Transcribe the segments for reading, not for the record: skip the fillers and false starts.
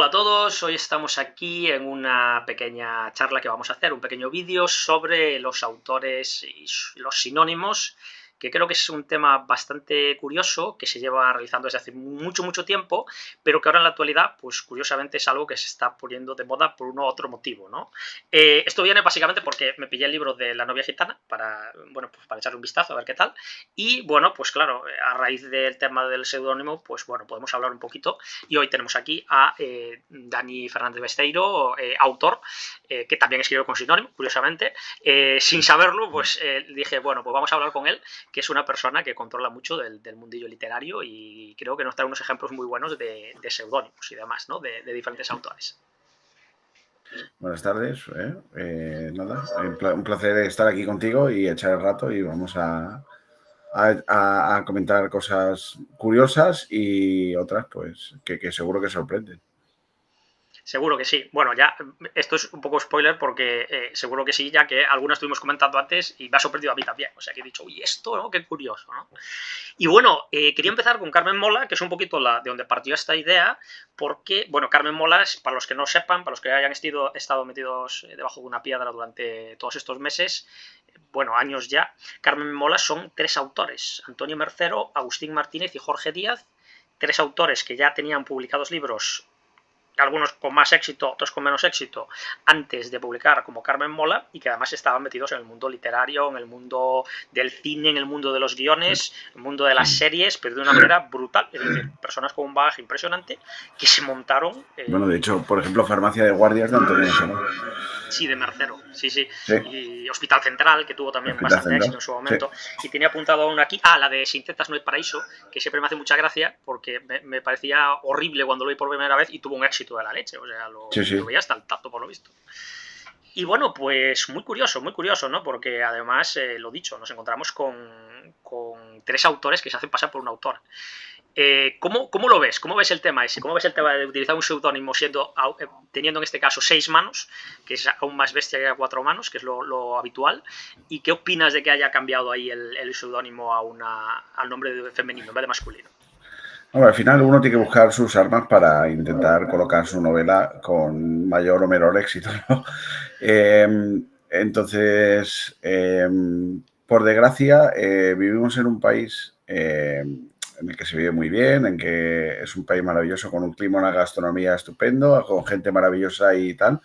Hola a todos, hoy estamos aquí en una pequeña charla que vamos a hacer, un pequeño vídeo sobre los autores y los sinónimos, que creo que es un tema bastante curioso, que se lleva realizando desde hace mucho tiempo, pero que ahora en la actualidad, pues curiosamente es algo que se está poniendo de moda por uno u otro motivo, ¿no? Esto viene básicamente porque me pillé el libro de La novia gitana para, bueno, pues para echarle un vistazo a ver qué tal, y bueno, pues claro, a raíz del tema del seudónimo, pues bueno, podemos hablar un poquito, y hoy tenemos aquí a Dani Fernández Besteiro, autor, que también escribió con sinónimo, curiosamente. Sin saberlo, pues dije, bueno, pues vamos a hablar con él, que es una persona que controla mucho del mundillo literario y creo que nos trae unos ejemplos muy buenos de seudónimos y demás, ¿no? De diferentes autores. Buenas tardes. Nada, un placer estar aquí contigo y echar el rato y vamos a comentar cosas curiosas y otras pues que seguro que sorprenden. Seguro que sí. Bueno, ya esto es un poco spoiler porque seguro que sí, ya que algunas estuvimos comentando antes y me ha sorprendido a mí también. O sea, que he dicho, uy, esto, ¿no? Qué curioso, ¿no? Y bueno, quería empezar con Carmen Mola, que es un poquito de donde partió esta idea, porque, bueno, Carmen Mola, para los que no sepan, para los que hayan estado metidos debajo de una piedra durante todos estos meses, bueno, años ya, Carmen Mola son tres autores, Antonio Mercero, Agustín Martínez y Jorge Díaz, tres autores que ya tenían publicados libros, algunos con más éxito, otros con menos éxito, antes de publicar como Carmen Mola, y que además estaban metidos en el mundo literario, en el mundo del cine, en el mundo de los guiones, en el mundo de las series, pero de una manera brutal. Es decir, personas con un bagaje impresionante que se montaron... Bueno, de hecho, por ejemplo, Farmacia de Guardias de Antonio Mercero. Sí, de Mercero, sí. Sí, Y Hospital Central, que tuvo también Hospital bastante Central. éxito en su Sí. momento. Y tenía apuntado aún aquí, la de Sin tetas no hay paraíso, que siempre me hace mucha gracia porque me parecía horrible cuando lo vi por primera vez y tuvo un éxito de la leche. O sea, lo Sí. veía hasta el tacto, por lo visto. Y bueno, pues muy curioso, ¿no? Porque además, lo dicho, nos encontramos con tres autores que se hacen pasar por un autor. ¿Cómo lo ves? ¿Cómo ves el tema ese? ¿Cómo ves el tema de utilizar un seudónimo teniendo en este caso 6 manos, que es aún más bestia que a 4 manos, que es lo habitual? ¿Y qué opinas de que haya cambiado ahí el seudónimo al nombre femenino en vez de masculino? Bueno, al final uno tiene que buscar sus armas para intentar colocar su novela con mayor o menor éxito, ¿no? Entonces, por desgracia, vivimos en un país en el que se vive muy bien, en que es un país maravilloso, con un clima, una gastronomía estupendo, con gente maravillosa y tal,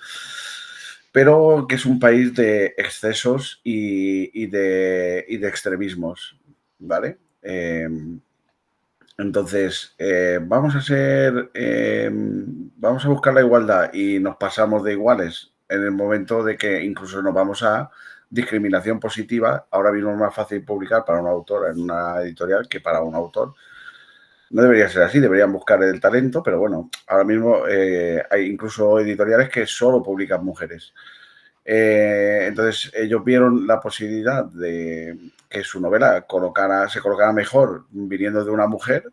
pero que es un país de excesos y de extremismos, ¿vale? Entonces, vamos a buscar la igualdad y nos pasamos de iguales en el momento de que incluso nos vamos a discriminación positiva. Ahora mismo es más fácil publicar para un autor en una editorial que para un autor. No debería ser así, deberían buscar el talento, pero bueno, ahora mismo hay incluso editoriales que solo publican mujeres. Entonces ellos vieron la posibilidad de que su novela se colocara mejor viniendo de una mujer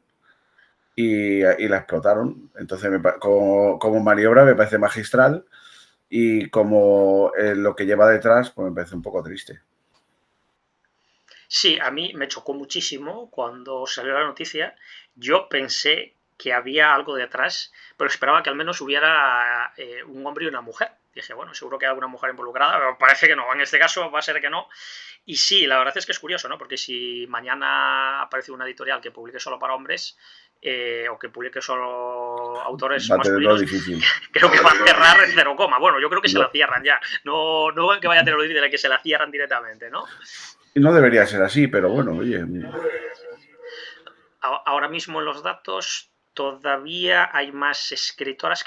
y la explotaron. Entonces, como maniobra me parece magistral y como lo que lleva detrás, pues me parece un poco triste. Sí, a mí me chocó muchísimo cuando salió la noticia. Yo pensé que había algo detrás, pero esperaba que al menos hubiera un hombre y una mujer. Dije, bueno, seguro que hay alguna mujer involucrada, pero parece que no. En este caso va a ser que no. Y sí, la verdad es que es curioso, ¿no? Porque si mañana aparece una editorial que publique solo para hombres, o que publique solo autores Va a tenerlo masculinos, difícil. creo que va a cerrar en 0, bueno, yo creo que se No, la cierran ya. No que vaya a tener lo difícil de que se la cierran directamente, ¿no? no debería ser así, pero bueno, oye. Ahora mismo en los datos todavía hay más escritoras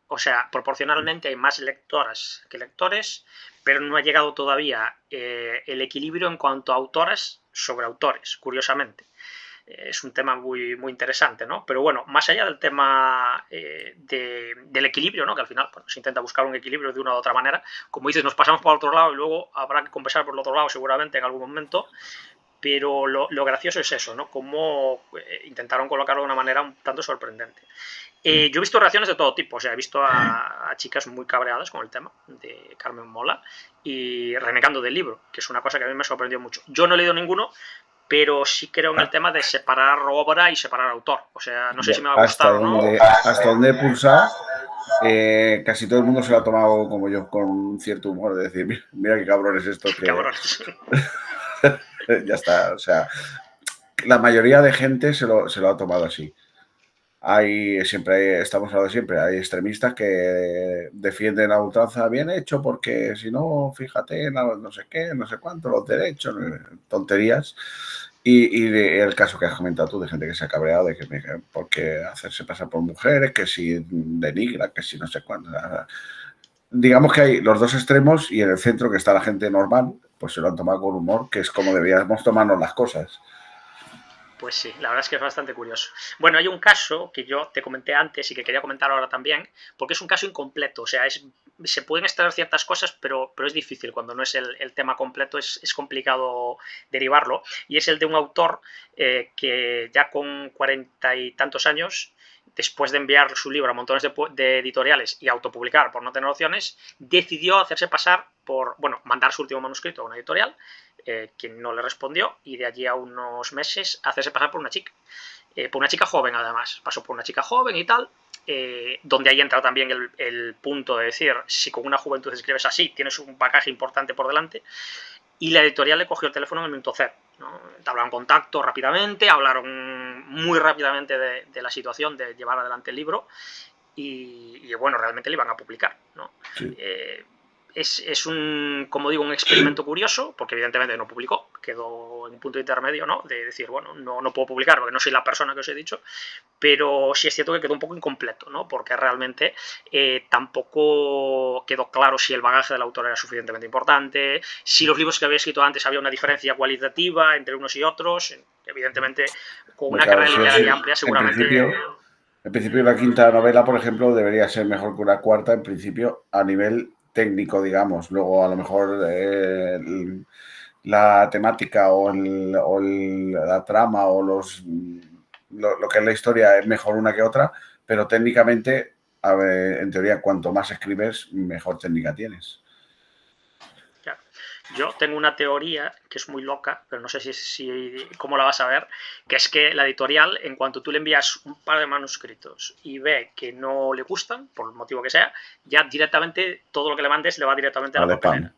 o sea, proporcionalmente hay más lectoras que lectores, pero no ha llegado todavía el equilibrio en cuanto a autoras sobre autores, curiosamente. Es un tema muy interesante, ¿no? Pero bueno, más allá del tema del equilibrio, ¿no? Que al final se intenta buscar un equilibrio de una u otra manera. Como dices, nos pasamos por el otro lado y luego habrá que compensar por el otro lado seguramente en algún momento. Pero lo gracioso es eso, ¿no? Cómo intentaron colocarlo de una manera un tanto sorprendente. Yo he visto reacciones de todo tipo, o sea, he visto a chicas muy cabreadas con el tema de Carmen Mola y renegando del libro, que es una cosa que a mí me sorprendió mucho. Yo no he leído ninguno, pero sí creo en el tema de separar obra y separar autor. O sea, no sé si me va a gustar o no. Hasta donde he pulsado, Casi todo el mundo se lo ha tomado como yo, con un cierto humor, de decir, mira, mira qué cabrones estos que Cabrones. ya está. O sea, la mayoría de gente se lo ha tomado así. Estamos hablando siempre, hay extremistas que defienden a ultranza bien hecho porque si no, fíjate, no sé qué, no sé cuánto, los derechos, tonterías. El caso que has comentado tú de gente que se ha cabreado, de que porque hacerse pasar por mujeres, que si denigra, que si no sé cuánto. Digamos que hay los dos extremos y en el centro que está la gente normal, pues se lo han tomado con humor, que es como deberíamos tomarnos las cosas. Pues sí, la verdad es que es bastante curioso. Bueno, hay un caso que yo te comenté antes y que quería comentar ahora también, porque es un caso incompleto, o sea, se pueden extraer ciertas cosas, pero es difícil, cuando no es el tema completo es complicado derivarlo, y es el de un autor que ya con 40 y tantos años, después de enviar su libro a montones de editoriales y autopublicar por no tener opciones, decidió hacerse pasar por, bueno, mandar su último manuscrito a una editorial, quien no le respondió, y de allí a unos meses hacerse pasar por una chica joven además, pasó por una chica joven y tal, donde ahí entra también el punto de decir, si con una juventud escribes así, tienes un bagaje importante por delante, y la editorial le cogió el teléfono en el minuto cero, ¿no? Hablaron contacto rápidamente, hablaron muy rápidamente de la situación, de llevar adelante el libro, y bueno, realmente le iban a publicar, ¿no? Sí. Es como digo, un experimento curioso, porque evidentemente no publicó, quedó en un punto intermedio, ¿no? De decir, bueno, no puedo publicar porque no soy la persona que os he dicho, pero sí es cierto que quedó un poco incompleto, ¿no? Porque realmente tampoco quedó claro si el bagaje del autor era suficientemente importante, si los libros que había escrito antes había una diferencia cualitativa entre unos y otros. Evidentemente, con una Claro, carrera sí o sí. literaria amplia, En seguramente. principio, en principio, la quinta novela, por ejemplo, debería ser mejor que una cuarta, en principio, a nivel técnico, digamos. Luego, a lo mejor, la temática la trama o lo que es la historia es mejor una que otra, pero técnicamente, a ver, en teoría, cuanto más escribes, mejor técnica tienes. Claro. Yo tengo una teoría que es muy loca, pero no sé cómo la vas a ver, que es que la editorial, en cuanto tú le envías un par de manuscritos y ve que no le gustan, por el motivo que sea, ya directamente todo lo que le mandes le va directamente a la Al spam. papelera.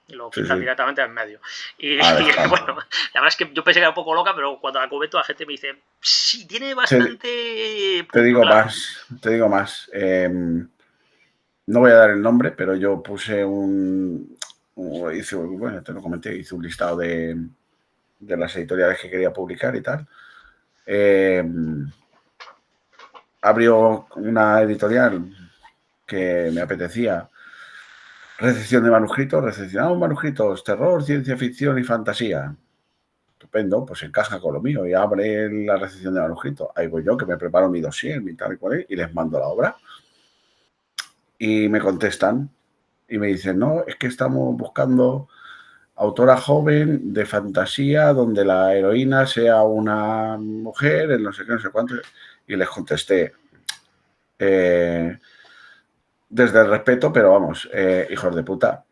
Y lo Sí, quitan sí. directamente en medio. Al Y spam. bueno, la verdad es que yo pensé que era un poco loca, pero cuando la comento la gente me dice, sí, tiene Te, bastante te punto, digo claro. más, te digo más. No voy a dar el nombre, pero yo puse bueno, te lo comenté, hice un listado de las editoriales que quería publicar y tal. Abrió una editorial que me apetecía, recepción de manuscritos, recepcionamos manuscritos, terror, ciencia ficción y fantasía. Estupendo, pues encaja con lo mío y abre la recepción de manuscritos. Ahí voy yo, que me preparo mi dossier, mi tal y cual, y les mando la obra. Y me contestan y me dicen, no, es que estamos buscando autora joven de fantasía donde la heroína sea una mujer, en no sé qué, no sé cuánto. Y les contesté, desde el respeto, pero vamos, hijos de puta,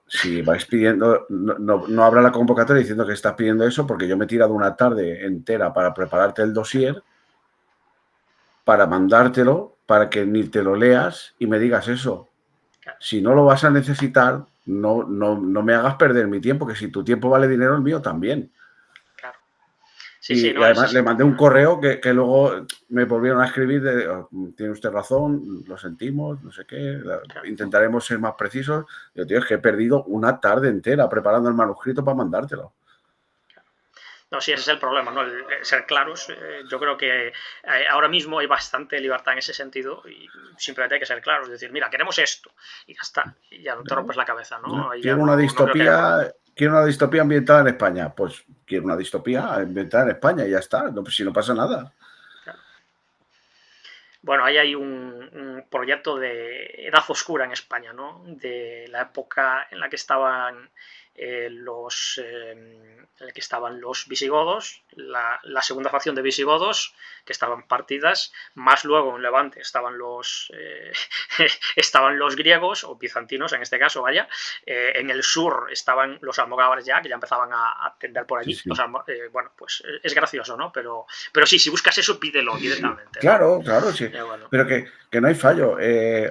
si vais pidiendo, no habrá la convocatoria diciendo que estás pidiendo eso, porque yo me he tirado una tarde entera para prepararte el dossier, para mandártelo, para que ni te lo leas y me digas eso. Si no lo vas a necesitar, no me hagas perder mi tiempo, que si tu tiempo vale dinero, el mío también. Claro. Sí, sí, Y no, es además así. le mandé un correo que luego me volvieron a escribir de, oh, tiene usted razón, lo sentimos, no sé qué, Claro. intentaremos ser más precisos. Yo, tío, es que he perdido una tarde entera preparando el manuscrito para mandártelo. No, sí, ese es el problema, ¿no? Ser claros. Yo creo que ahora mismo hay bastante libertad en ese sentido y simplemente hay que ser claros. Es decir, mira, queremos esto y ya está. Y ya no te rompes la cabeza, ¿no? Ahí ya no creo que haya problema. Quiero una distopía ambientada en España. Pues quiero una distopía ambientada en España y ya está, no, pues si no pasa nada. Claro. Bueno, ahí hay un proyecto de edad oscura en España, ¿no? De la época en la que estaban en el que estaban los visigodos, la segunda facción de visigodos, que estaban partidas, más luego en Levante estaban estaban los griegos, o bizantinos en este caso, vaya. En el sur estaban los almogávares ya, que ya empezaban a tender por allí. Sí, sí. Bueno, pues es gracioso, ¿no? Pero sí, si buscas eso, pídelo directamente, ¿no? Claro, sí. Bueno. Pero que no hay fallo.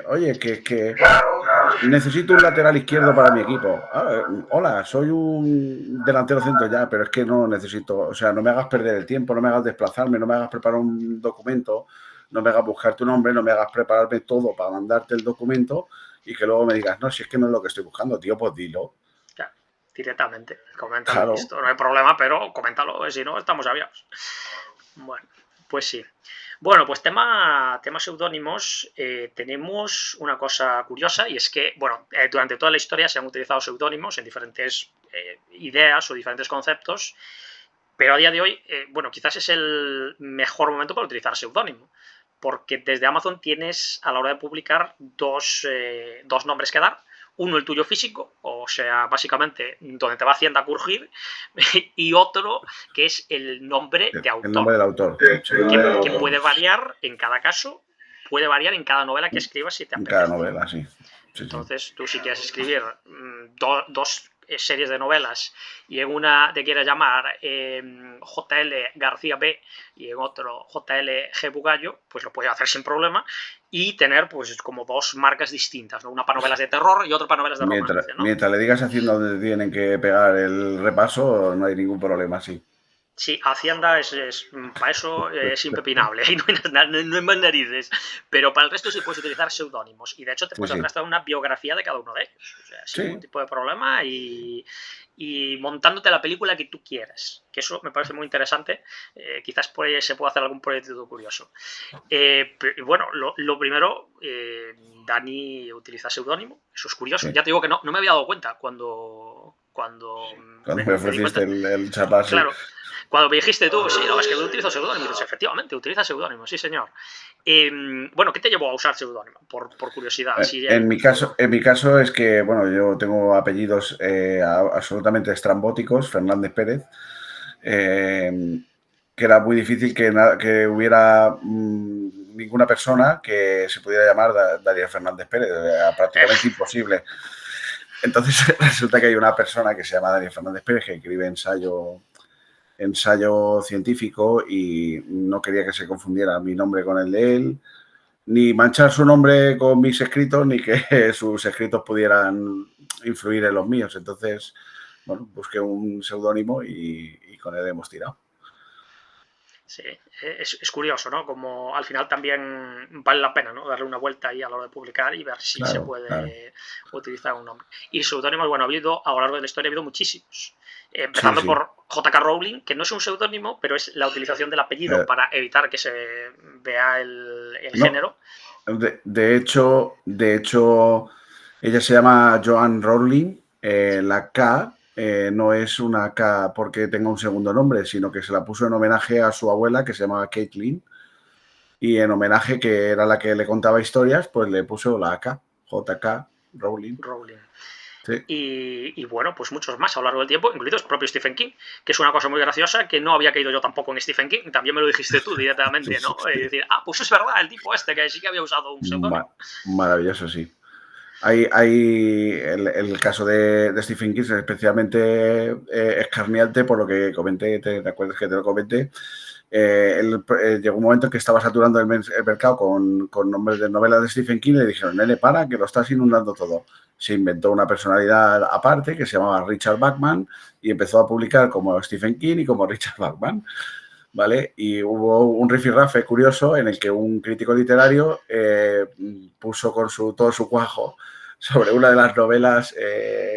Oye, que necesito un lateral izquierdo para mi equipo. Hola, soy un delantero centro ya, pero es que no necesito, o sea, no me hagas perder el tiempo, no me hagas desplazarme, no me hagas preparar un documento, no me hagas buscar tu nombre, no me hagas prepararme todo para mandarte el documento y que luego me digas, no, si es que no es lo que estoy buscando, tío, pues dilo. Claro, directamente, coméntalo, Claro. listo, no hay problema, pero coméntalo, si no, estamos aviados. Bueno, pues sí. Bueno, pues tema seudónimos, tenemos una cosa curiosa y es que, bueno, durante toda la historia se han utilizado seudónimos en diferentes ideas o diferentes conceptos, pero a día de hoy, bueno, quizás es el mejor momento para utilizar seudónimo, porque desde Amazon tienes a la hora de publicar dos nombres que dar. Uno, el tuyo físico, o sea, básicamente donde te va Hacienda a crujir, y otro que es el nombre de autor. El nombre del autor. Que puede variar en cada caso, puede variar en cada novela que escribas si te apetece. En cada novela, sí. Entonces, tú si quieres escribir dos series de novelas y en una te quieres llamar JL García B y en otro JL G Bugallo, pues lo puedes hacer sin problema y tener pues como dos marcas distintas, ¿no? Una para novelas de terror y otra para novelas de romance, ¿no? Mientras le digas Hacienda donde tienen que pegar el repaso, no hay ningún problema, sí. Sí, Hacienda para eso es impepinable, ahí no hay más narices. Pero para el resto sí puedes utilizar seudónimos. Y de hecho te puedes hacer hasta una biografía de cada uno de ellos. O sea, sin ningún tipo de problema y montándote la película que tú quieras. Que eso me parece muy interesante. Quizás por ahí se pueda hacer algún proyecto curioso. Bueno, lo primero, Dani utiliza seudónimo. Eso es curioso. Sí. Ya te digo que no me había dado cuenta cuando me ofreciste el charlar. Claro. Cuando me dijiste tú, sí, no, es que utilizo seudónimos. Efectivamente, utiliza seudónimos, sí, señor. Bueno, ¿qué te llevó a usar seudónimo? Por curiosidad. En mi caso es que, bueno, yo tengo apellidos absolutamente estrambóticos, Fernández Pérez, que era muy difícil que hubiera ninguna persona que se pudiera llamar Daniel Fernández Pérez, era prácticamente imposible. Entonces resulta que hay una persona que se llama Daniel Fernández Pérez que escribe ensayo científico y no quería que se confundiera mi nombre con el de él, ni manchar su nombre con mis escritos, ni que sus escritos pudieran influir en los míos. Entonces, bueno, busqué un seudónimo y con él hemos tirado. Sí, es curioso, ¿no? Como al final también vale la pena, ¿no? Darle una vuelta ahí a la hora de publicar y ver si se puede utilizar un nombre. Y seudónimos, bueno, a lo largo de la historia ha habido muchísimos. Empezando por J.K. Rowling, que no es un seudónimo, pero es la utilización del apellido para evitar que se vea el género. De hecho, ella se llama Joanne Rowling, la K no es una K porque tenga un segundo nombre, sino que se la puso en homenaje a su abuela que se llamaba Caitlin y en homenaje que era la que le contaba historias, pues le puso la K, J.K. Rowling. Sí. Y bueno, pues muchos más a lo largo del tiempo, incluido el propio Stephen King, que es una cosa muy graciosa, que no había caído yo tampoco en Stephen King, también me lo dijiste tú directamente, ¿no? Y decir, pues es verdad, el tipo este que sí que había usado un seudónimo. Maravilloso, sí. Hay el caso de Stephen King es especialmente escarniante por lo que comenté, ¿te acuerdas que te lo comenté? Llegó un momento en que estaba saturando el mercado con nombres de novelas de Stephen King y le dijeron, nene, para, que lo estás inundando todo. Se inventó una personalidad aparte que se llamaba Richard Bachman y empezó a publicar como Stephen King y como Richard Bachman, ¿vale? Y hubo un rifirrafe curioso en el que un crítico literario puso con todo su cuajo sobre una de las novelas,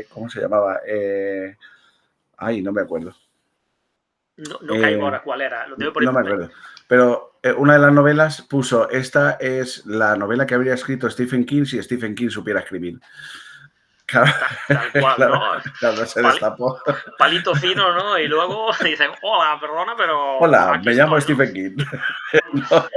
¿cómo se llamaba? No me acuerdo. No caigo ahora cuál era. Lo tengo por no me acuerdo. Pero una de las novelas puso, esta es la novela que habría escrito Stephen King si Stephen King supiera escribir. Claro, tal cual, claro, ¿no? Claro, se destapó. Palito fino, ¿no? Y luego dicen, hola, perdona, pero... Hola, me llamo Stephen King. No.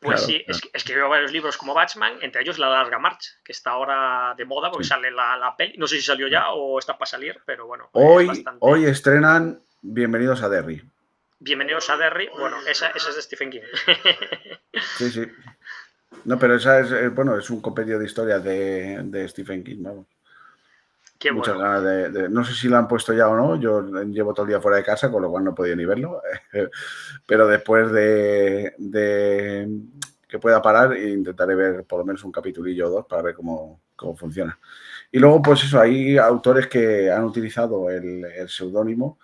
Pues Claro, sí, claro. escribió varios libros como Batman, entre ellos La larga marcha, que está ahora de moda porque Sí. sale la peli. No sé si salió ya o está para salir, pero bueno, es Hoy bastante... estrenan Bienvenidos a Derry. Bienvenidos a Derry. Bueno, esa es de Stephen King. Sí, sí. No, pero esa bueno, es un compendio de historias de Stephen King, vamos. Qué Muchas bueno. ganas no sé si la han puesto ya o no. Yo llevo todo el día fuera de casa, con lo cual no he podido ni verlo. Pero después de que pueda parar, intentaré ver por lo menos un capitulillo o dos para ver cómo funciona. Y luego, pues eso, hay autores que han utilizado el seudónimo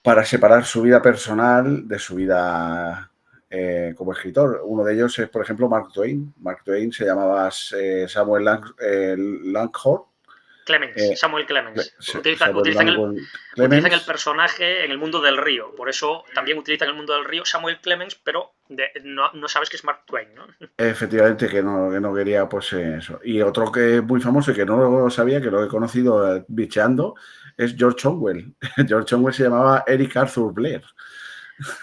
para separar su vida personal de su vida como escritor. Uno de ellos es, por ejemplo, Mark Twain. Mark Twain se llamaba Samuel Langhorne. Samuel Clemens. Samuel Langhorne Utilizan el Clemens. personaje en el mundo del río, por eso también utilizan el mundo del río Samuel Clemens, pero no sabes que es Mark Twain, ¿no? Efectivamente, que no quería, pues eso. Y otro que es muy famoso y que no lo sabía, que lo he conocido bicheando, es George Orwell. George Orwell se llamaba Eric Arthur Blair.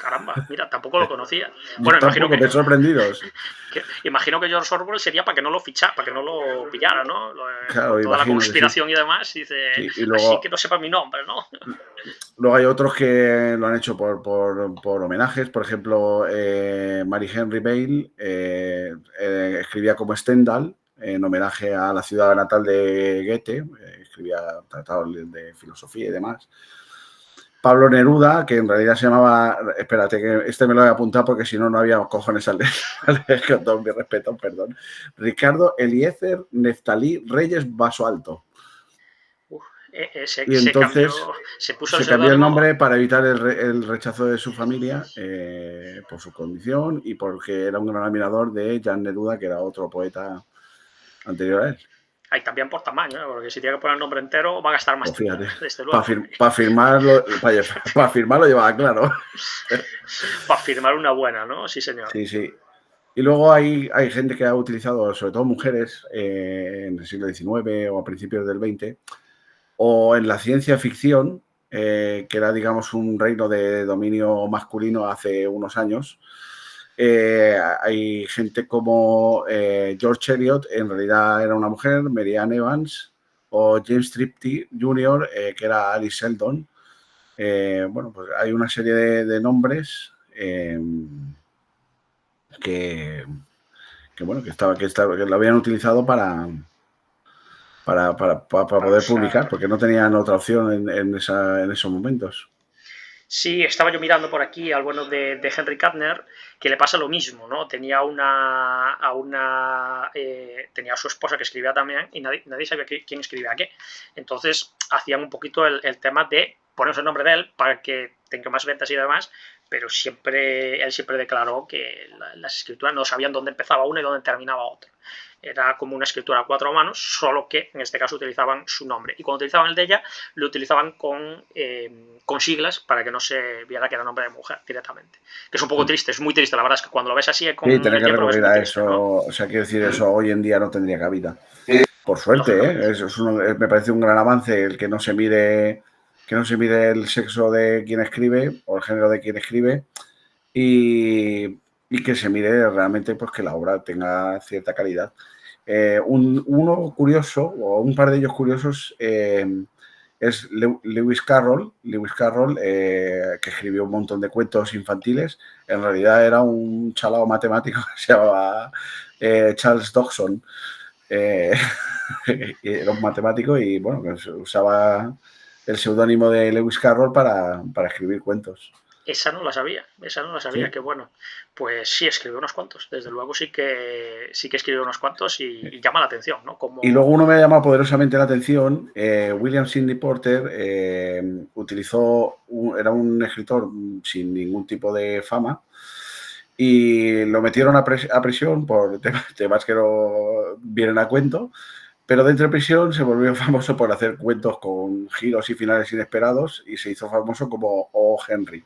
Caramba, mira, tampoco lo conocía. Yo Bueno, imagino tampoco, me he sorprendido. imagino que George Orwell sería para que no lo fichara, para que no lo pillara, ¿no? Claro, Con toda la imagino que sí. conspiración y demás, y dice, Sí, y así que luego no sepa mi nombre, ¿no? Luego hay otros que lo han hecho por homenajes. Por ejemplo, Mary Henry Bale escribía como Stendhal en homenaje a la ciudad natal de Goethe. Escribía tratados de filosofía y demás. Pablo Neruda, que en realidad se llamaba... Espérate, que este me lo voy a apuntar porque si no, no había cojones al leer. Con todo mi respeto, perdón. Ricardo Eliezer Neftalí Reyes Vaso Alto. Y Se cambió, entonces se puso el se cambió el seudónimo. nombre para evitar el rechazo de su familia por su condición y porque era un gran admirador de Jean Neruda, que era otro poeta anterior a él. Ahí también por tamaño, ¿eh? Porque si tiene que poner el nombre entero va a gastar más Pues tinta, fíjate, desde para luego. firmarlo llevaba claro. Para firmar una buena, ¿no? Sí, señor. Sí, sí. Y luego hay gente que ha utilizado, sobre todo mujeres, en el siglo XIX o a principios del XX, o en la ciencia ficción, que era, digamos, un reino de dominio masculino hace unos años. Hay gente como George Eliot, en realidad era una mujer, Mary Ann Evans, o James Tripty Jr., que era Alice Sheldon. Bueno, pues hay una serie de nombres que bueno, que lo habían utilizado para poder publicar, Usar. porque no tenían otra opción en esos momentos. Sí, estaba yo mirando por aquí al bueno de Henry Kattner, que le pasa lo mismo, ¿no? Tenía tenía a su esposa que escribía también y nadie sabía quién escribía qué. Entonces hacían un poquito el tema de ponerse el nombre de él para que tenga más ventas y demás, pero él siempre declaró que las escrituras no sabían dónde empezaba una y dónde terminaba otra. Era como una escritura a cuatro manos, solo que en este caso utilizaban su nombre. Y cuando utilizaban el de ella, lo utilizaban con siglas para que no se viera que era nombre de mujer directamente. Que es un poco triste, es muy triste. La verdad es que cuando lo ves así con Sí, tener que leyenda lo ves recurrir muy a triste, eso, ¿no? o sea, quiero decir, eso hoy en día no tendría cabida. Por suerte, Lógicamente. eso me parece un gran avance el que no se mire el sexo de quien escribe o el género de quien escribe y que se mire realmente pues que la obra tenga cierta calidad. Uno curioso, o un par de ellos curiosos, es Lewis Carroll. Lewis Carroll, que escribió un montón de cuentos infantiles, en realidad era un chalao matemático que se llamaba Charles Dodgson. Era un matemático y bueno, pues usaba el seudónimo de Lewis Carroll para escribir cuentos. Esa no la sabía, Sí. qué bueno. Pues sí, escribió unos cuantos, desde luego sí que escribió unos cuantos y llama la atención, ¿no? Y luego Como... uno me ha llamado poderosamente la atención. William Sidney Porter era un escritor sin ningún tipo de fama y lo metieron a prisión por temas que no vienen a cuento, pero dentro de prisión se volvió famoso por hacer cuentos con giros y finales inesperados y se hizo famoso como O. Henry.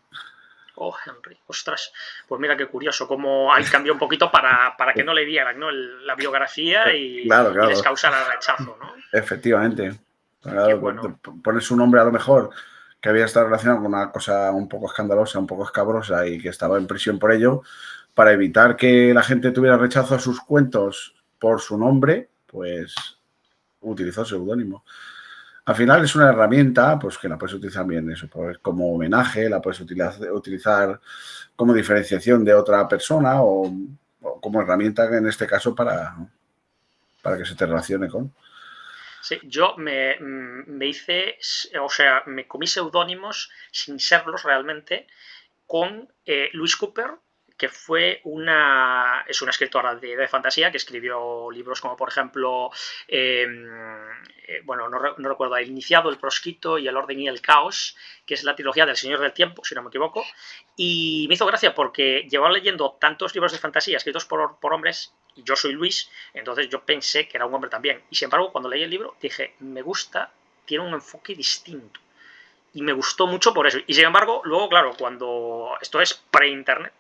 Oh, Henry, ostras. Pues mira qué curioso, cómo ahí cambió un poquito para que no le dieran, ¿no? La biografía Claro, y les claro, causara rechazo, ¿no? efectivamente. Qué Claro, bueno. poner su nombre a lo mejor que había estado relacionado con una cosa un poco escandalosa, un poco escabrosa y que estaba en prisión por ello, para evitar que la gente tuviera rechazo a sus cuentos por su nombre, pues utilizó seudónimo. Al final es una herramienta pues que la puedes utilizar bien eso, pues, como homenaje, la puedes utilizar como diferenciación de otra persona o como herramienta en este caso para que se te relacione con. Sí, yo me hice, o sea, me comí seudónimos sin serlos realmente con Louise Cooper, que es una escritora de fantasía que escribió libros como, por ejemplo, bueno, no recuerdo, El Iniciado, El Proscrito y El Orden y el Caos, que es la trilogía del Señor del Tiempo, si no me equivoco, y me hizo gracia porque llevaba leyendo tantos libros de fantasía escritos por hombres, y yo soy Luis, entonces yo pensé que era un hombre también, y sin embargo, cuando leí el libro dije, me gusta, tiene un enfoque distinto y me gustó mucho por eso. Y sin embargo, luego, claro, cuando esto es pre-internet,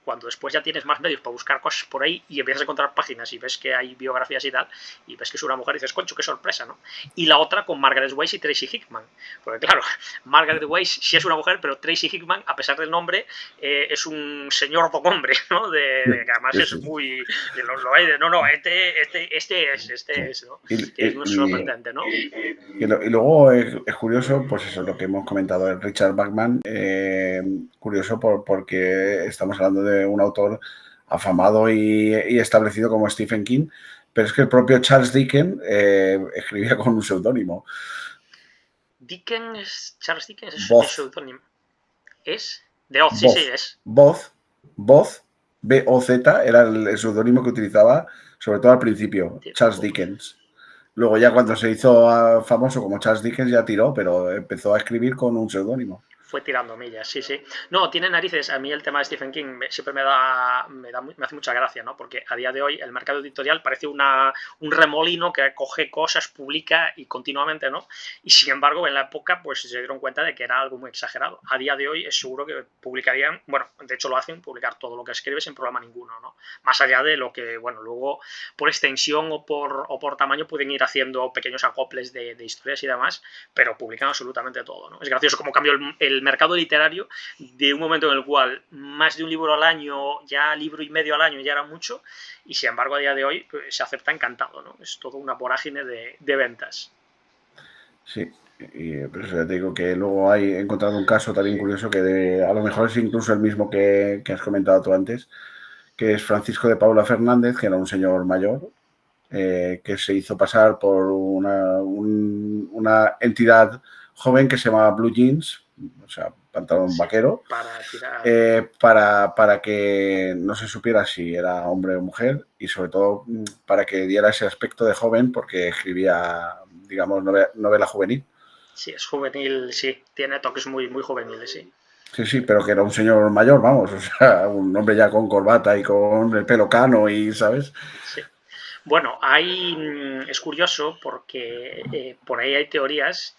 cuando después ya tienes más medios para buscar cosas por ahí y empiezas a encontrar páginas y ves que hay biografías y tal, y ves que es una mujer y dices, concho, qué sorpresa, ¿no? Y la otra con Margaret Weiss y Tracy Hickman. Porque claro, Margaret Weiss sí es una mujer, pero Tracy Hickman, a pesar del nombre, es un señor don hombre, ¿no? Que además es muy... Lo hay de, no, este es, ¿no? Que es muy sorprendente, ¿no? Y luego es curioso, pues eso, lo que hemos comentado de Richard Bachman, curioso porque estamos hablando de un autor afamado y establecido como Stephen King, pero es que el propio Charles Dickens escribía con un seudónimo. Charles Dickens es Boz. seudónimo. ¿Es? De Oz, sí, Boz. es. Boz, B-O-Z, era el seudónimo que utilizaba, sobre todo al principio, Charles Dickens. Luego ya cuando se hizo famoso como Charles Dickens ya tiró, pero empezó a escribir con un seudónimo. Fue tirando millas, sí, sí. No, tiene narices. A mí el tema de Stephen King siempre me hace mucha gracia, ¿no? Porque a día de hoy el mercado editorial parece un remolino que coge cosas, publica y continuamente, ¿no? Y sin embargo, en la época, pues se dieron cuenta de que era algo muy exagerado. A día de hoy es seguro que publicarían, bueno, de hecho lo hacen, publicar todo lo que escribe sin problema ninguno, ¿no? Más allá de lo que, bueno, luego por extensión o por tamaño pueden ir haciendo pequeños acoples de historias y demás, pero publican absolutamente todo, ¿no? Es gracioso cómo cambió el mercado literario de un momento en el cual más de un libro al año, ya libro y medio al año ya era mucho, y sin embargo a día de hoy pues, se acepta encantado, ¿no? Es todo una vorágine de ventas. Sí, pero eso ya te digo que luego he encontrado un caso también curioso que a lo mejor es incluso el mismo que has comentado tú antes, que es Francisco de Paula Fernández, que era un señor mayor, que se hizo pasar por una entidad joven que se llamaba Blue Jeans, o sea, pantalón vaquero, para que no se supiera si era hombre o mujer y sobre todo para que diera ese aspecto de joven porque escribía, digamos, novela juvenil. Sí, es juvenil, sí, tiene toques muy, muy juveniles, sí. Sí, pero que era un señor mayor, vamos, o sea, un hombre ya con corbata y con el pelo cano y, ¿sabes? Sí. Bueno, es curioso porque por ahí hay teorías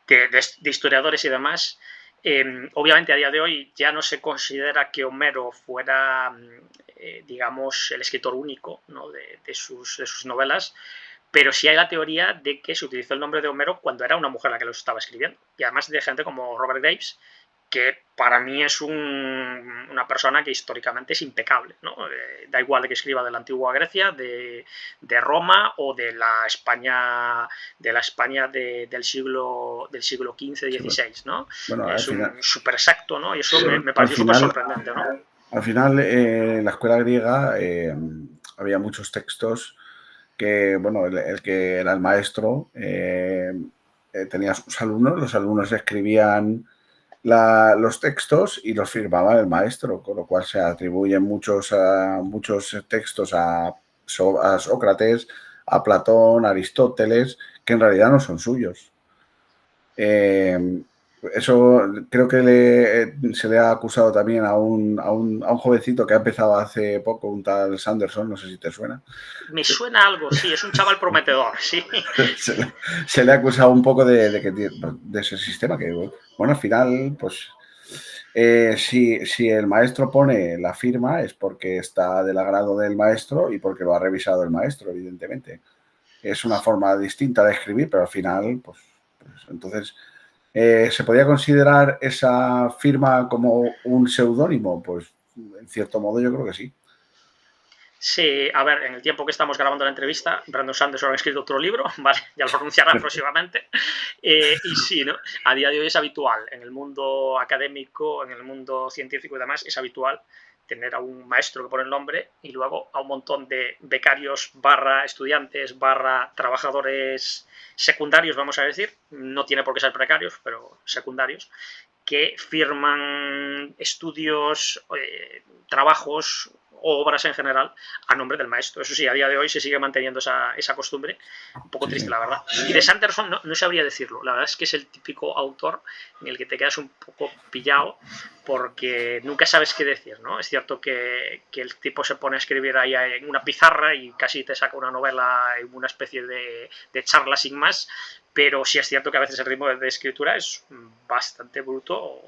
de historiadores y demás. Obviamente a día de hoy ya no se considera que Homero fuera, digamos, el escritor único, ¿no? de sus novelas, pero sí hay la teoría de que se utilizó el nombre de Homero cuando era una mujer la que los estaba escribiendo. Y además de gente como Robert Graves, que para mí es una persona que históricamente es impecable, ¿no? Da igual de que escriba de la antigua Grecia, de Roma o de la España del siglo XV-XVI, ¿no? Bueno, es súper exacto, ¿no? Y eso me pareció súper sorprendente, ¿no? Al final, en la escuela griega había muchos textos que, bueno, el que era el maestro tenía sus alumnos, los alumnos escribían los textos y los firmaba el maestro, con lo cual se atribuyen muchos textos a Sócrates, a Platón, a Aristóteles, que en realidad no son suyos. Eso creo que se le ha acusado también a un jovencito que ha empezado hace poco, un tal Sanderson, no sé si te suena. Me suena algo, sí, es un chaval prometedor, sí. se le ha acusado un poco de ese sistema que, bueno, al final, pues, si el maestro pone la firma es porque está del agrado del maestro y porque lo ha revisado el maestro, evidentemente. Es una forma distinta de escribir, pero al final, pues entonces... ¿Se podía considerar esa firma como un seudónimo? Pues en cierto modo yo creo que sí. Sí, a ver, en el tiempo que estamos grabando la entrevista, Brandon Sanderson ha escrito otro libro, ¿vale? Ya lo anunciará próximamente. Y sí, ¿no? A día de hoy es habitual, en el mundo académico, en el mundo científico y demás, es habitual tener a un maestro que pone el nombre y luego a un montón de becarios barra estudiantes barra trabajadores secundarios, vamos a decir, no tiene por qué ser precarios, pero secundarios, que firman estudios, trabajos o obras en general a nombre del maestro. Eso sí, a día de hoy se sigue manteniendo esa costumbre, un poco Sí, triste, sí. la verdad. Y de Sanderson no sabría decirlo, la verdad es que es el típico autor en el que te quedas un poco pillado porque nunca sabes qué decir, ¿no? Es cierto que el tipo se pone a escribir ahí en una pizarra y casi te saca una novela en una especie de charla sin más, pero sí es cierto que a veces el ritmo de escritura es bastante bruto,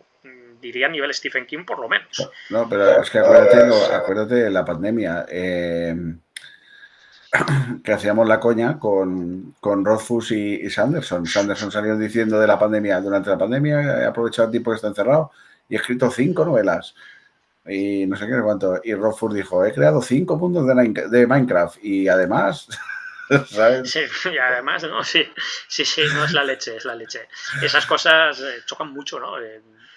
diría a nivel Stephen King por lo menos. No, pero es que acuérdate de la pandemia, que hacíamos la coña con Rothfuss y Sanderson. Sanderson salió diciendo de la pandemia, durante la pandemia he aprovechado el tiempo que está encerrado y he escrito 5 novelas. Y no sé qué cuánto. Y Rothfuss dijo, he creado 5 puntos de Minecraft y además, ¿sabes? Sí, y además, ¿no? Sí, no es la leche, es la leche. Esas cosas chocan mucho, ¿no?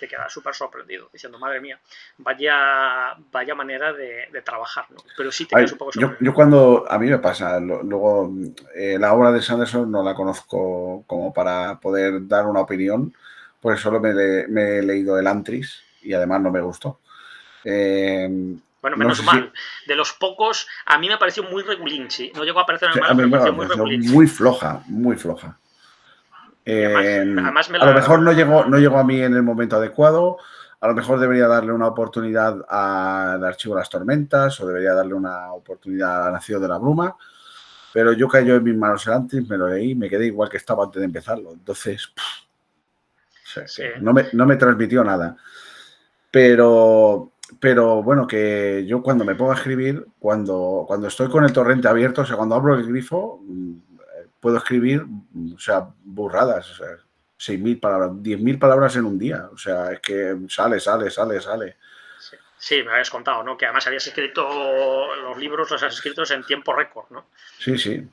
Te quedas súper sorprendido, diciendo, madre mía, vaya manera de trabajar, ¿no? Pero sí te A quedas ver, un poco yo sorprendido. cuando, a mí me pasa, luego la obra de Sanderson no la conozco como para poder dar una opinión, pues solo me he leído el Antris y además no me gustó. Eh, Bueno, no menos sé si mal. De los pocos, a mí me pareció muy regulinchi. No llegó a parecerme a mala, mí pero me me pareció muy pareció regulinchi. muy floja, muy floja. Y además, me A lo la... mejor no llegó a mí en el momento adecuado, a lo mejor debería darle una oportunidad al Archivo de las Tormentas o debería darle una oportunidad a Nacido de la Bruma, pero yo cayó en mis manos el Antris, me lo leí, me quedé igual que estaba antes de empezarlo. Entonces, o sea, Sí, que no me transmitió nada. Pero bueno, que yo cuando me pongo a escribir, cuando estoy con el torrente abierto, o sea, cuando abro el grifo, puedo escribir, o sea, burradas, o sea, 6.000 palabras, 10.000 palabras en un día. O sea, es que sale. sí. Sí, me habías contado, ¿no? Que además habías escrito los libros, los has escrito en tiempo récord, ¿no? Sí, sí. Y,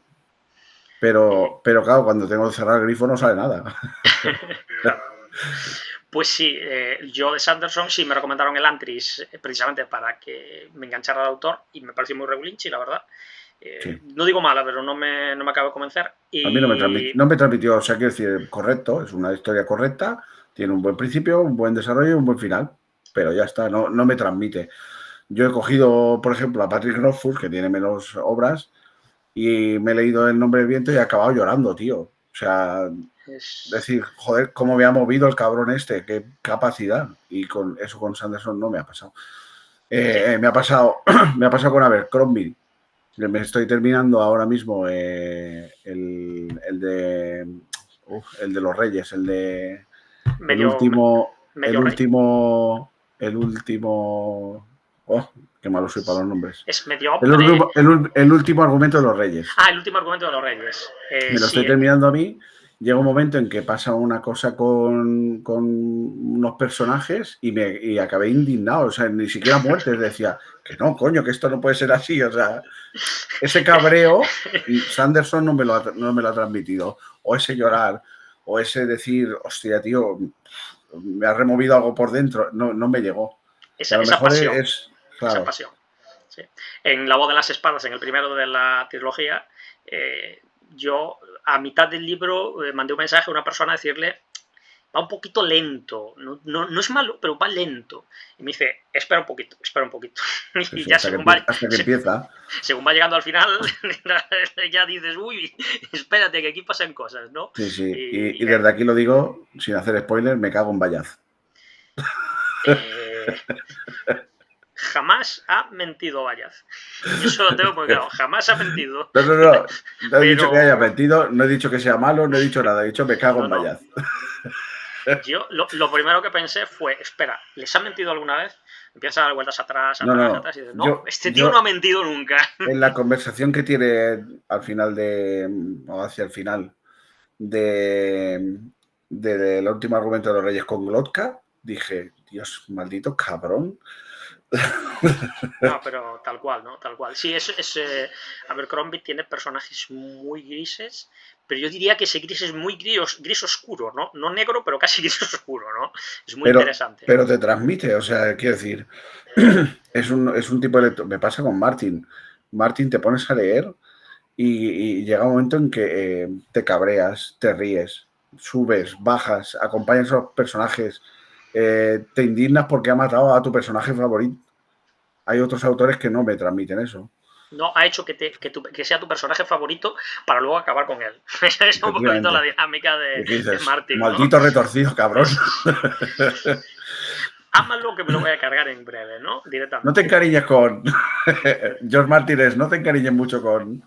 Pero claro, cuando tengo que cerrar el grifo no sale nada. claro. Pues sí, yo de Sanderson sí me recomendaron el Antris precisamente para que me enganchara al autor y me pareció muy regulinchi, la verdad. Sí. No digo mala, pero no me acabo de convencer. A mí Y no me transmitió, o sea, quiero decir, correcto, es una historia correcta, tiene un buen principio, un buen desarrollo y un buen final, pero ya está, no me transmite. Yo he cogido, por ejemplo, a Patrick Rothfuss, que tiene menos obras, y me he leído El nombre del viento y he acabado llorando, tío. O sea, es, decir, joder, cómo me ha movido el cabrón este, qué capacidad. Y con eso con Sanderson no me ha pasado. sí, Me ha pasado, me ha pasado con Abercrombie. Me estoy terminando ahora mismo el de los Reyes, el medio, último, el medio rey. último, el último. Oh, qué malo soy para los nombres. Es medio El hombre. último, el último argumento de los Reyes. Ah, el último argumento de los reyes. Me lo estoy Sí, terminando a mí. Llega un momento en que pasa una cosa con unos personajes y acabé indignado. O sea, ni siquiera muertes. Decía que no, coño, que esto no puede ser así. O sea, ese cabreo, Sanderson no me lo ha transmitido. O ese llorar, o ese decir, hostia, tío, me ha removido algo por dentro. No me llegó. Que a lo esa mejor pasión. es, Esa claro. pasión. Sí. En La voz de las espadas, en el primero de la trilogía, yo a mitad del libro mandé un mensaje a una persona a decirle, va un poquito lento, no es malo, pero va lento. Y me dice, espera un poquito, espera un poquito. Sí, Y sí, ya hasta que empieza. según va llegando al final, ya dices, uy, espérate, que aquí pasan cosas, ¿no? Sí, sí. Y, Y desde aquí lo digo, sin hacer spoiler, me cago en Bayaz. eh, jamás ha mentido Bayaz. Yo eso lo tengo muy claro, jamás ha mentido. No he dicho que haya Pero, mentido, no he dicho que sea malo, no he dicho nada, he dicho me cago no, en no. Bayaz. Yo lo primero que pensé fue, espera, ¿les ha mentido alguna vez? Empieza a dar vueltas atrás, No, atrás, no. atrás y dices, no, Yo, este tío no ha yo mentido nunca. en la conversación que tiene al final o hacia el final de, del último argumento de los Reyes con Glotka, dije, Dios, maldito cabrón. No, pero tal cual, ¿no? Tal cual. Sí, Abercrombie tiene personajes muy grises, pero yo diría que ese gris es muy gris oscuro, ¿no? No negro, pero casi gris oscuro, ¿no? Es muy interesante. Pero te transmite, o sea, quiero decir, es un tipo de lector. Me pasa con Martin. Martin, te pones a leer y llega un momento en que te cabreas, te ríes, subes, bajas, acompañas a los personajes, te indignas porque ha matado a tu personaje favorito. Hay otros autores que no me transmiten eso. No ha hecho que sea tu personaje favorito para luego acabar con él. Esa es un poquito la Efectivamente. dinámica ¿Y qué de dices? Martin, ¿no? Maldito retorcido, cabrón. Ámalo que me lo voy a cargar en breve, ¿no? No te Directamente. encariñes con George Martínez, no te encariñes mucho con...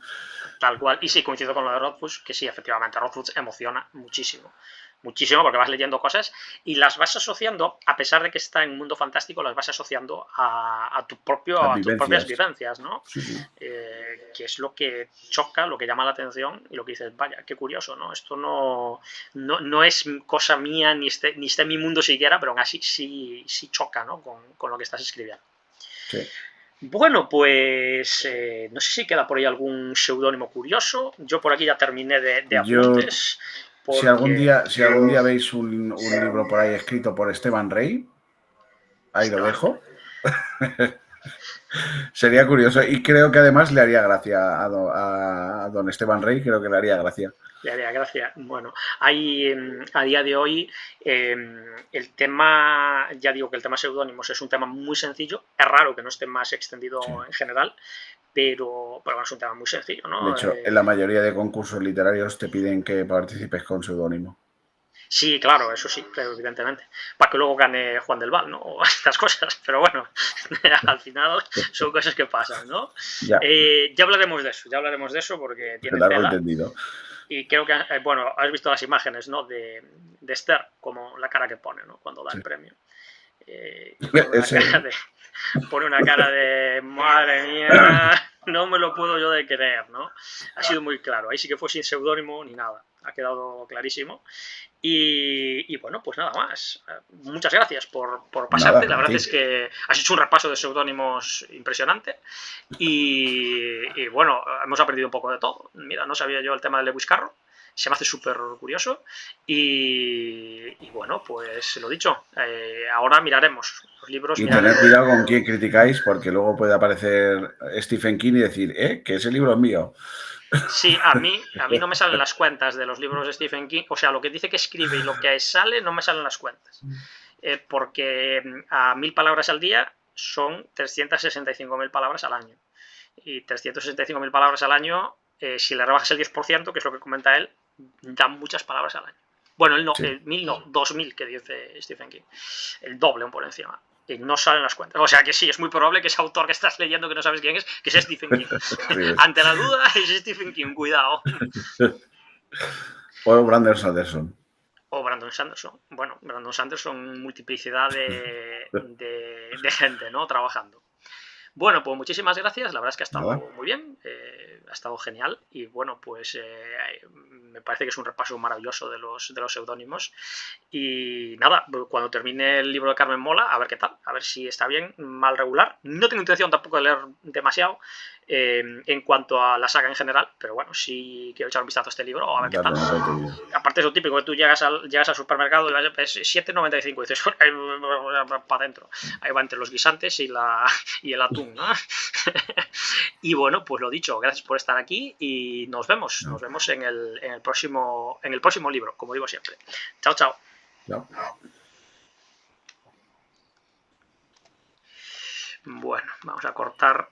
Tal cual. Y sí, coincido con lo de Rothfuss, que sí, efectivamente, Rothfuss emociona muchísimo. Muchísimo, porque vas leyendo cosas y las vas asociando, a pesar de que está en un mundo fantástico, las vas asociando a tus propias vivencias, ¿no? Sí, sí. Que es lo que choca, lo que llama la atención y lo que dices, vaya, qué curioso, ¿no? Esto no es cosa mía, ni está en mi mundo siquiera, pero aún así sí choca, ¿no? Con lo que estás escribiendo. Sí. Bueno, pues no sé si queda por ahí algún seudónimo curioso. Yo por aquí ya terminé de apuntes. Si algún día veis un libro por ahí escrito por Esteban Rey, ahí lo dejo. Sería curioso y creo que además le haría gracia a don Esteban Rey, creo que le haría gracia. Le haría gracia. Bueno, hay a día de hoy el tema, ya digo que el tema seudónimos es un tema muy sencillo, es raro que no esté más extendido Sí. en general, pero bueno, es un tema muy sencillo, ¿no? De hecho, en la mayoría de concursos literarios te piden que participes con seudónimo. Sí, claro, eso sí, evidentemente. Para que luego gane Juan del Val, ¿no? O estas cosas. Pero bueno, al final son cosas que pasan, ¿no? Ya. Ya hablaremos de eso porque tiene Largo tela. entendido. Y creo que, bueno, has visto las imágenes, ¿no? De Esther, como la cara que pone, ¿no? Cuando da el premio. Y pone una cara de madre mía, no me lo puedo yo de creer, ¿no? Ha sido muy claro. Ahí sí que fue sin seudónimo ni nada. Ha quedado clarísimo. Y bueno, pues nada más. Muchas gracias por pasarte. Nada, La verdad es que has hecho un repaso de seudónimos impresionante. Y bueno, hemos aprendido un poco de todo. Mira, no sabía yo el tema de Lewis Carroll. Se me hace súper curioso. Y bueno, pues lo dicho. Ahora miraremos los libros. Y tener cuidado con quién criticáis, porque luego puede aparecer Stephen King y decir, que ese libro es mío. Sí, a mí no me salen las cuentas de los libros de Stephen King. O sea, lo que dice que escribe y lo que sale no me salen las cuentas. Porque a 1000 palabras al día son 365.000 palabras al año. Y 365.000 palabras al año, si le rebajas el 10%, que es lo que comenta él, dan muchas palabras al año. Bueno, él no, Sí. 1000 no, 2000 que dice Stephen King. El doble por encima. Y no salen las cuentas. O sea que sí, es muy probable que ese autor que estás leyendo que no sabes quién es, que sea Stephen King. Sí, ante la duda es Stephen King, cuidado. O Brandon Sanderson. O Brandon Sanderson. Bueno, Brandon Sanderson, multiplicidad de gente, ¿no? Trabajando. Bueno, pues muchísimas gracias. La verdad es que ha estado muy bien, ha estado genial. Y bueno, pues me parece que es un repaso maravilloso de los seudónimos. Y nada, cuando termine el libro de Carmen Mola, a ver qué tal, a ver si está bien, mal, regular. No tengo intención tampoco de leer demasiado en cuanto a la saga en general, pero bueno, sí quiero echar un vistazo a este libro, a ver qué tal. Aparte es lo típico que tú llegas al supermercado y es 7,95 y dices, para adentro. Ahí va entre los guisantes y el atún, ¿no? Y bueno, pues lo dicho, gracias por estar aquí y nos vemos en el próximo libro, como digo siempre. Chao, chao. Bueno, vamos a cortar